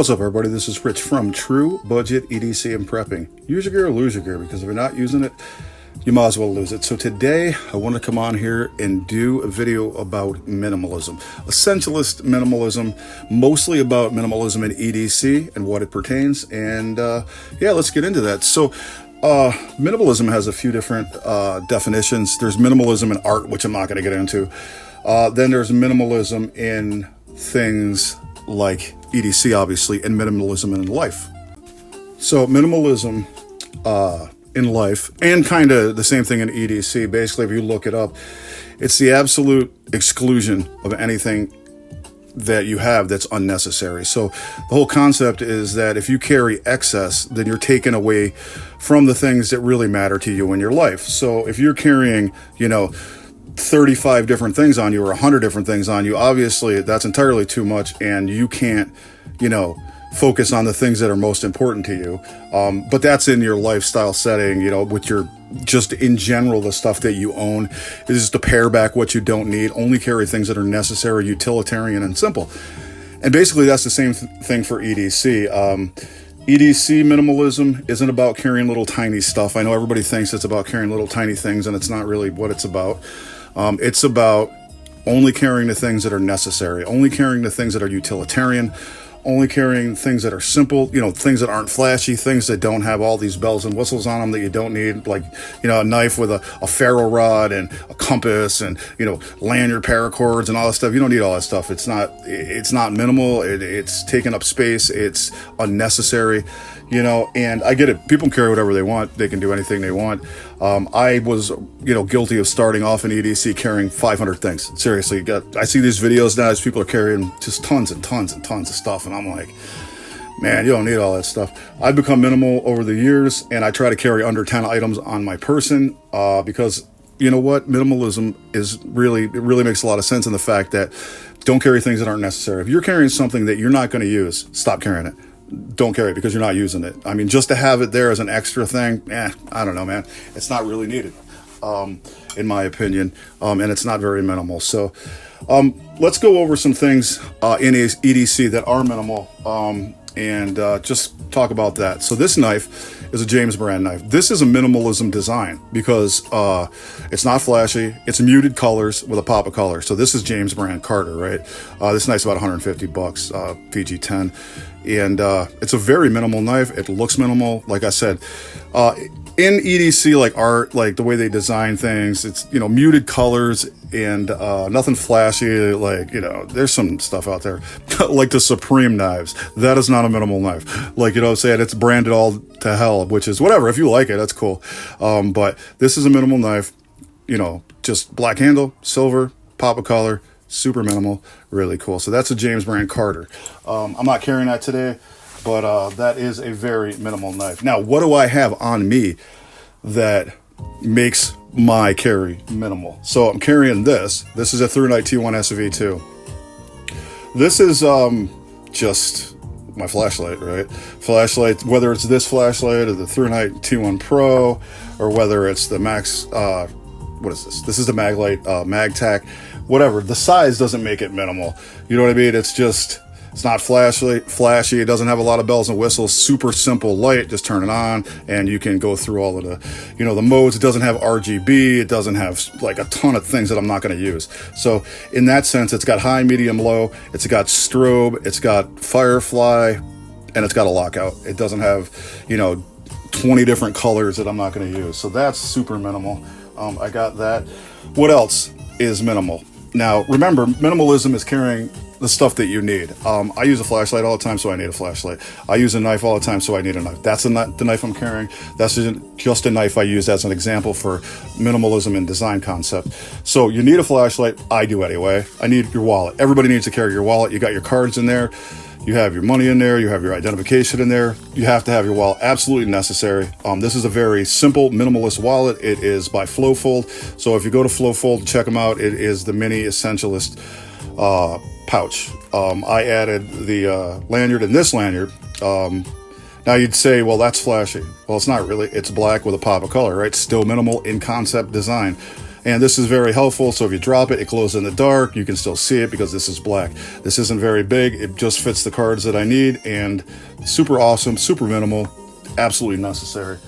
What's up, everybody? This is Rich from True Budget EDC and Prepping. Use your gear or lose your gear, because if you're not using it, you might as well lose it. So today I want to come on here and do a video about minimalism, essentialist minimalism, mostly about minimalism in EDC and what it pertains. And yeah, let's get into that. So minimalism has a few different definitions. There's minimalism in art, which I'm not going to get into. Then there's minimalism in things like EDC, obviously, and minimalism in life. So minimalism in life, and kind of the same thing in EDC, basically, if you look it up, it's the absolute exclusion of anything that you have that's unnecessary. So the whole concept is that if you carry excess, then you're taken away from the things that really matter to you in your life. So if you're carrying, 35 different things on you or 100 different things on you, obviously that's entirely too much, and you can't, focus on the things that are most important to you. But that's in your lifestyle setting, with your, just in general, the stuff that you own is just to pare back what you don't need, only carry things that are necessary, utilitarian, and simple. And basically that's the same thing for EDC. EDC minimalism isn't about carrying little tiny stuff. I know everybody thinks it's about carrying little tiny things, and it's not really what it's about. It's about only carrying the things that are necessary, only carrying the things that are utilitarian, only carrying things that are simple, things that aren't flashy, things that don't have all these bells and whistles on them that you don't need, like, a knife with a ferro rod and a compass and, lanyard paracords and all that stuff. You don't need all that stuff. It's not minimal. It's taking up space. It's unnecessary, and I get it. People can carry whatever they want. They can do anything they want. I was, guilty of starting off in EDC carrying 500 things. Seriously, I see these videos now as people are carrying just tons and tons and tons of stuff. And I'm like, man, you don't need all that stuff. I've become minimal over the years, and I try to carry under 10 items on my person, because you know what? Minimalism it really makes a lot of sense in the fact that don't carry things that aren't necessary. If you're carrying something that you're not going to use, stop carrying it. Don't carry it because you're not using it. I mean, just to have it there as an extra thing, I don't know, man. It's not really needed, in my opinion, and it's not very minimal. So let's go over some things in EDC that are minimal, and just talk about that. So this knife is a James brand knife. This is a minimalism design because it's not flashy. It's muted colors with a pop of color. So this is James brand Carter, right? This knife's about $150, PG-10. And it's a very minimal knife. It looks minimal. Like I said, in EDC, like art, like the way they design things, it's, muted colors and nothing flashy. Like, there's some stuff out there like the Supreme knives. That is not a minimal knife. Like, I'm saying, it's branded all to hell, which is whatever. If you like it, that's cool. But this is a minimal knife, just black handle, silver, pop of color, super minimal, really cool. So that's a James brand Carter. I'm not carrying that today, but that is a very minimal knife. Now, what do I have on me that makes my carry minimal? So I'm carrying this. This is a ThruNite T1 SV2. This is just my flashlight, right? Flashlight, whether it's this flashlight or the ThruNite T1 Pro, or whether it's the Max, what is this? This is the Maglite MagTac. Whatever, the size doesn't make it minimal. You know what I mean? It's not flashy. It doesn't have a lot of bells and whistles. Super simple light. Just turn it on, and you can go through all of the, the modes. It doesn't have RGB. It doesn't have like a ton of things that I'm not going to use. So in that sense, it's got high, medium, low. It's got strobe. It's got firefly, and it's got a lockout. It doesn't have, 20 different colors that I'm not going to use. So that's super minimal. I got that. What else is minimal? Now, remember, minimalism is carrying the stuff that you need. I use a flashlight all the time, so I need a flashlight. I use a knife all the time, so I need a knife. That's the knife I'm carrying. That's just a knife I use as an example for minimalism and design concept. So you need a flashlight. I do anyway. I need your wallet. Everybody needs to carry your wallet. You got your cards in there. You have your money in there. You have your identification in there. You have to have your wallet. Absolutely necessary. This is a very simple minimalist wallet. It is by Flowfold. So if you go to Flowfold, check them out. It is the mini Essentialist pouch. I added the lanyard in this lanyard. Now you'd say, well, that's flashy. Well, it's not really. It's black with a pop of color, right? Still minimal in concept design. And this is very helpful. So if you drop it, it glows in the dark. You can still see it because this is black. This isn't very big. It just fits the cards that I need, and super awesome, super minimal, absolutely necessary.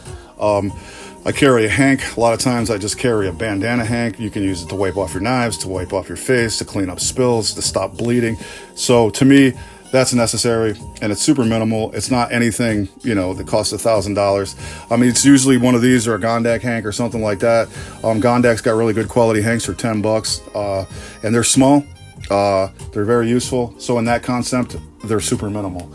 I carry a hank. A lot of times I just carry a bandana hank. You can use it to wipe off your knives, to wipe off your face, to clean up spills, to stop bleeding. So to me, that's necessary, and it's super minimal. It's not anything, you know, that costs $1,000. I mean, it's usually one of these or a Gondak hank or something like that. Gondak's got really good quality hanks for $10, and they're small. They're very useful. So in that concept, they're super minimal.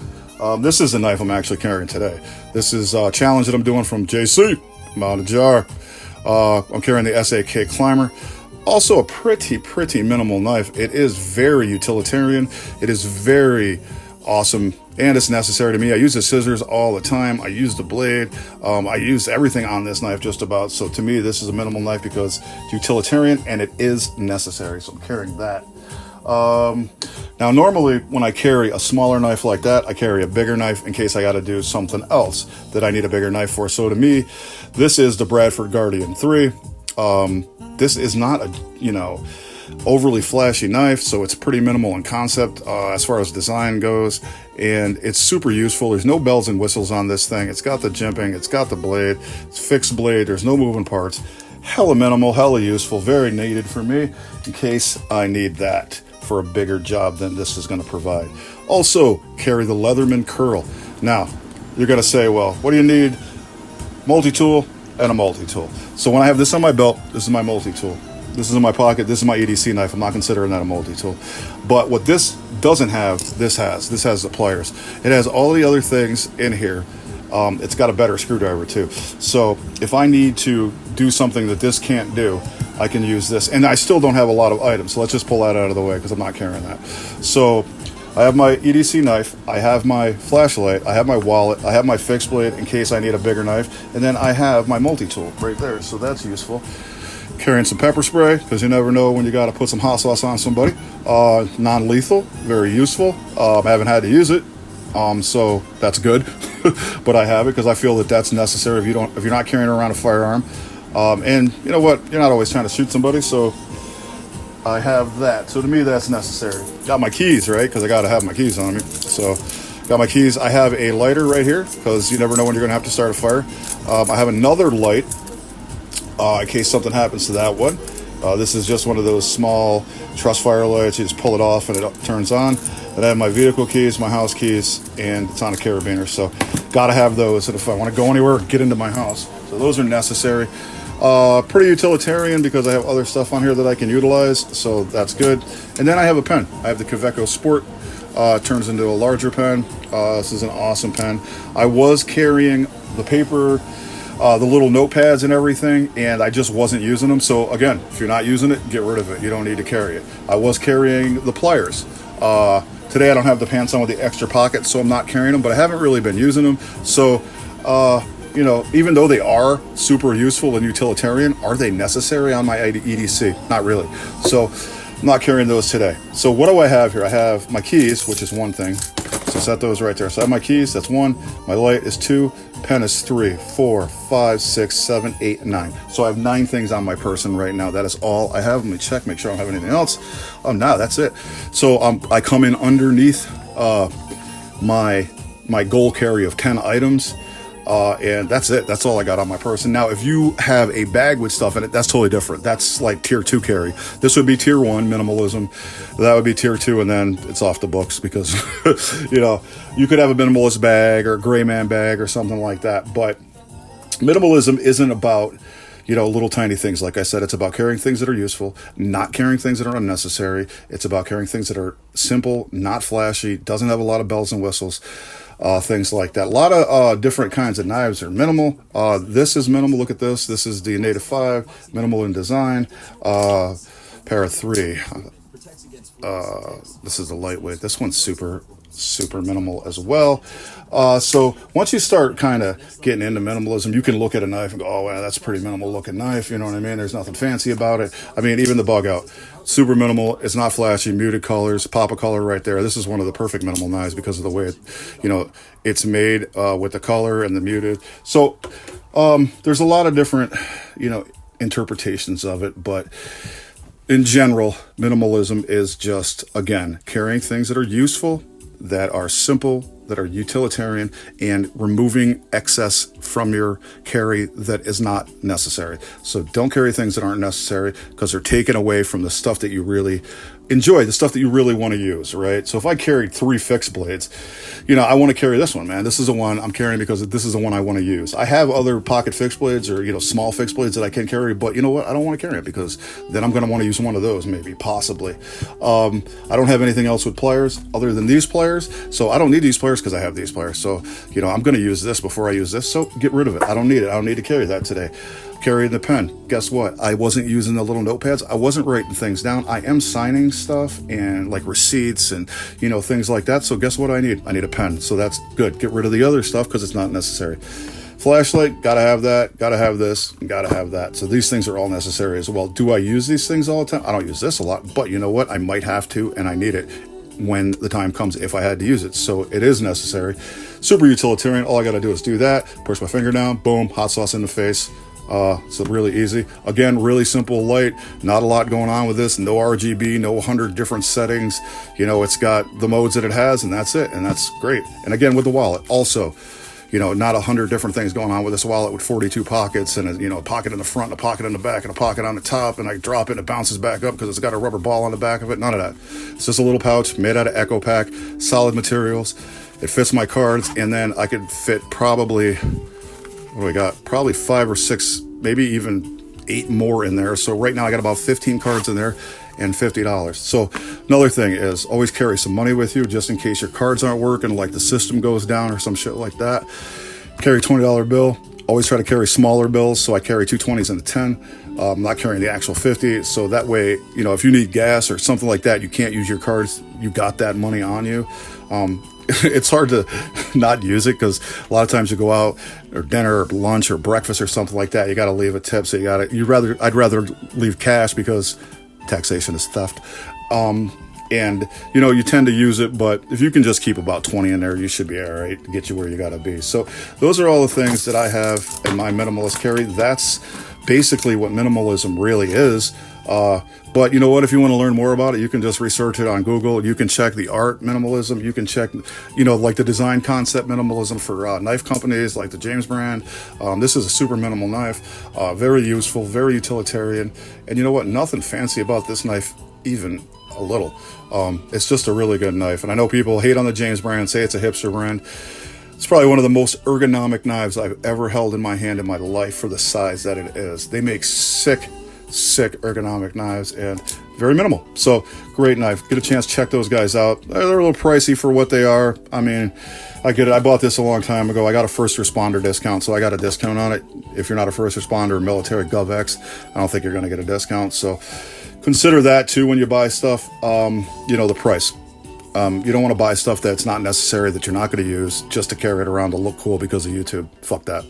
This is the knife I'm actually carrying today. This is a challenge that I'm doing from JC. I'm out of jar. I'm carrying the SAK Climber. Also a pretty minimal knife. It is very utilitarian. It is very awesome, and it's necessary to me. I use the scissors all the time. I use the blade. I use everything on this knife just about. So to me, this is a minimal knife because it's utilitarian and it is necessary. So I'm carrying that. Now, normally when I carry a smaller knife like that, I carry a bigger knife in case I got to do something else that I need a bigger knife for. So to me, this is the Bradford Guardian 3. This is not a, you know, overly flashy knife, so it's pretty minimal in concept as far as design goes, and it's super useful. There's no bells and whistles on this thing. It's got the jimping, it's got the blade, it's fixed blade, there's no moving parts. Hella minimal, hella useful, very needed for me in case I need that for a bigger job than this is going to provide. Also, carry the Leatherman Curl. Now, you're going to say, well, what do you need? Multi-tool and a multi-tool. So when I have this on my belt, this is my multi-tool. This is in my pocket. This is my EDC knife. I'm not considering that a multi-tool. But what this doesn't have, this has. This has the pliers. It has all the other things in here. It's got a better screwdriver too. So if I need to do something that this can't do, I can use this. And I still don't have a lot of items. So let's just pull that out of the way because I'm not carrying that. So I have my EDC knife, I have my flashlight, I have my wallet, I have my fixed blade in case I need a bigger knife, and then I have my multi-tool right there, so that's useful. Carrying some pepper spray, because you never know when you got to put some hot sauce on somebody. Non-lethal, very useful. I haven't had to use it, so that's good, but I have it because I feel that that's necessary if you're not carrying around a firearm. And you know what, you're not always trying to shoot somebody, so I have that. So to me, that's necessary. Got my keys, right? Because I got to have my keys on me. So got my keys. I have a lighter right here because you never know when you're going to have to start a fire. I have another light in case something happens to that one. This is just one of those small truss fire lights. You just pull it off and it turns on. And I have my vehicle keys, my house keys, and it's on a carabiner. So got to have those if I want to go anywhere, get into my house. So those are necessary. Pretty utilitarian because I have other stuff on here that I can utilize, so that's good. And then I have a pen. I have the Kaweco Sport. It turns into a larger pen. This is an awesome pen. I was carrying the paper, the little notepads and everything, and I just wasn't using them. So again, if you're not using it, get rid of it. You don't need to carry it. I was carrying the pliers. Today I don't have the pants on with the extra pockets, so I'm not carrying them, but I haven't really been using them. So you know, even though they are super useful and utilitarian, are they necessary on my EDC? Not really. So I'm not carrying those today. So what do I have here? I have my keys, which is one thing. So set those right there. So I have my keys, that's one. My light is two. Pen is 3, 4, 5, 6, 7, 8, 9. So I have 9 things on my person right now. That is all I have. Let me check, make sure I don't have anything else. Oh, no, that's it. So I come in underneath my goal carry of 10 items. And that's it. That's all I got on my person. Now, if you have a bag with stuff in it, that's totally different. That's like tier 2 carry. This would be tier 1, minimalism. That would be tier 2, and then it's off the books because, you know, you could have a minimalist bag or a gray man bag or something like that. But minimalism isn't about, you know, little tiny things. Like I said, it's about carrying things that are useful, not carrying things that are unnecessary. It's about carrying things that are simple, not flashy, doesn't have a lot of bells and whistles. Things like that. A lot of different kinds of knives are minimal. This is minimal. Look at this. This is the Native 5, minimal in design. Para 3. This is the lightweight. This one's super minimal as well. So once you start kind of getting into minimalism, you can look at a knife and go, oh, wow, that's a pretty minimal looking knife. You know what I mean? There's nothing fancy about it. I mean, even the bug out, super minimal. It's not flashy, muted colors, pop a color right there. This is one of the perfect minimal knives because of the way it, you know, it's made with the color and the muted. So there's a lot of different, you know, interpretations of it, but in general, minimalism is just, again, carrying things that are useful, that are simple, that are utilitarian, and removing excess from your carry that is not necessary. So don't carry things that aren't necessary, because they're taken away from the stuff that you really enjoy, the stuff that you really want to use, right? So if I carried 3 fixed blades, I want to carry this one, man. This is the one I'm carrying because this is the one I want to use. I have other pocket fixed blades or, small fixed blades that I can carry, but you know what? I don't want to carry it because then I'm going to want to use one of those, maybe, possibly. I don't have anything else with pliers other than these pliers, so I don't need these pliers because I have these pliers. So, I'm going to use this before I use this, so get rid of it. I don't need it. I don't need to carry that today. Carrying the pen. Guess what? I wasn't using the little notepads. I wasn't writing things down. I am signing stuff and like receipts and, things like that. So guess what I need? I need a pen. So that's good. Get rid of the other stuff because it's not necessary. Flashlight, gotta have that, gotta have this, gotta have that. So these things are all necessary as well. Do I use these things all the time? I don't use this a lot, but you know what? I might have to, and I need it when the time comes if I had to use it. So it is necessary. Super utilitarian. All I gotta do is do that, push my finger down, boom, hot sauce in the face. So really easy. Again, really simple light, not a lot going on with this, no RGB, no 100 different settings. It's got the modes that it has, and that's it. And that's great. And again, with the wallet also, not 100 different things going on with this wallet with 42 pockets and a pocket in the front, and a pocket in the back, and a pocket on the top, and I drop it and it bounces back up because it's got a rubber ball on the back of it. None of that. It's just a little pouch made out of Echo Pack, solid materials. It fits my cards, and then I could fit probably, what do we got? Probably 5 or 6, maybe even 8 more in there. So right now I got about 15 cards in there and $50. So another thing is always carry some money with you just in case your cards aren't working, like the system goes down or some shit like that. Carry a $20 bill. Always try to carry smaller bills. So I carry 2 20s and a 10. I'm not carrying the actual 50. So that way, if you need gas or something like that, you can't use your cards. You got that money on you. It's hard to not use it because a lot of times you go out or dinner or lunch or breakfast or something like that, you got to leave a tip. So I'd rather leave cash because taxation is theft. And you tend to use it, but if you can just keep about 20 in there, you should be all right to get you where you got to be. So those are all the things that I have in my minimalist carry. That's basically what minimalism really is. But you know what, if you want to learn more about it, you can just research it on Google. You can check the art minimalism. You can check, like the design concept minimalism for knife companies like the James brand. This is a super minimal knife, very useful, very utilitarian. And you know what, nothing fancy about this knife, even a little. It's just a really good knife. And I know people hate on the James brand, say it's a hipster brand. It's probably one of the most ergonomic knives I've ever held in my hand in my life for the size that it is. They make sick ergonomic knives and very minimal. So great knife. Get a chance, check those guys out. They're a little pricey for what they are. I mean, I get it. I bought this a long time ago. I got a first responder discount, so I got a discount on it. If you're not a first responder or military GovX, I don't think you're going to get a discount. So consider that too when you buy stuff. The price. You don't want to buy stuff that's not necessary, that you're not going to use, just to carry it around to look cool because of YouTube. Fuck that.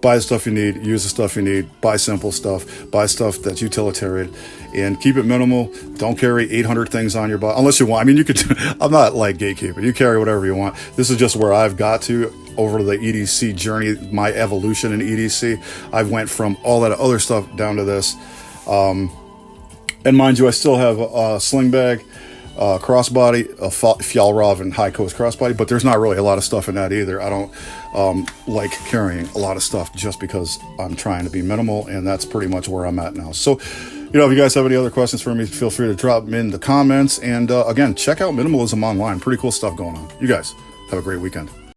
Buy the stuff you need, use the stuff you need, buy simple stuff, buy stuff that's utilitarian, and keep it minimal. Don't carry 800 things on your body, unless you want. I mean, you could, I'm not like gatekeeping. You carry whatever you want. This is just where I've got to over the EDC journey, my evolution in EDC. I've went from all that other stuff down to this. And mind you, I still have a sling bag, crossbody, a Fjallraven and high coast crossbody, but there's not really a lot of stuff in that either. I don't like carrying a lot of stuff just because I'm trying to be minimal, and that's pretty much where I'm at now. So, if you guys have any other questions for me, feel free to drop them in the comments. And again, check out Minimalism online. Pretty cool stuff going on. You guys have a great weekend.